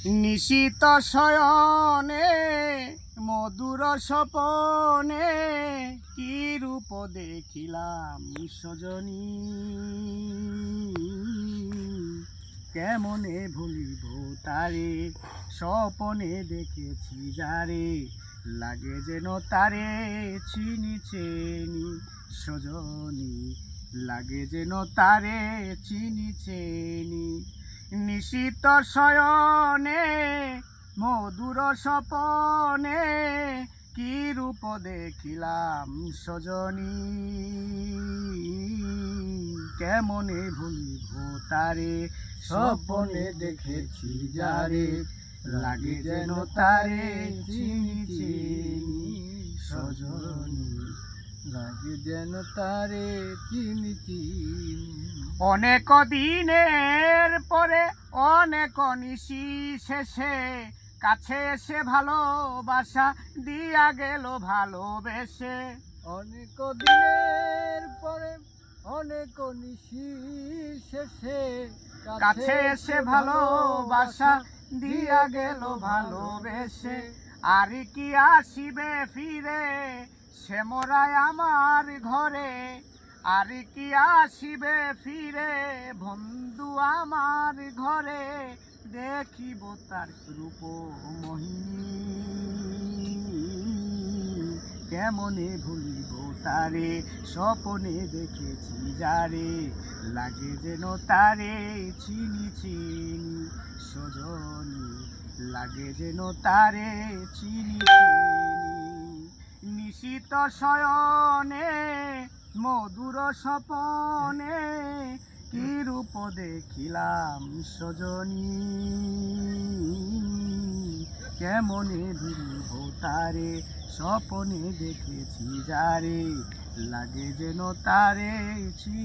নিশিত শয়নে মধুর স্বপনে কি রূপ দেখিলাম সজনী, কেমনে ভুলিব তারে স্বপনে দেখেছি যারে, লাগে যেন তারে চিনি চেনি সজনী, লাগে যেন তারে চিনি চেনি। নিশিত শয়নে মধুর স্বপনে কি রূপ দেখিলাম সজনী, কেমনে ভুলিব তারে স্বপনে দেখেছি যারে, লাগে যেন তারে চিনি চিনি সজনী, লাগে যেন তারে চিনি চিনি। অনেক দিনের পরে অনেক নিশি শেষে কাছে এসে ভালোবাসা দিয়া গেল ভালোবেসে। অনেক দিনের পরে অনেক নিশি শেষে কাছে এসে ভালোবাসা দিয়া গেল ভালোবেসে। আর কি আসিবে ফিরে সে মোরায় আমার ঘরে, আর কি আসিবে ফিরে বন্ধু আমার ঘরে, দেখিব তার রূপ মোহিনী, কেমনে ভুলিব তারে স্বপনে দেখেছি যারে, লাগে যেন তারে চিনি চিনি সজনী, লাগে যেন তারে চিনি চিনি। নিশিত শয়নে মধুর স্বপনে কি রূপ দেখিলাম সজনী, কেমনে ভুলিব তারে স্বপনে দেখেছি যারে, লাগে যেন তারে চিনি।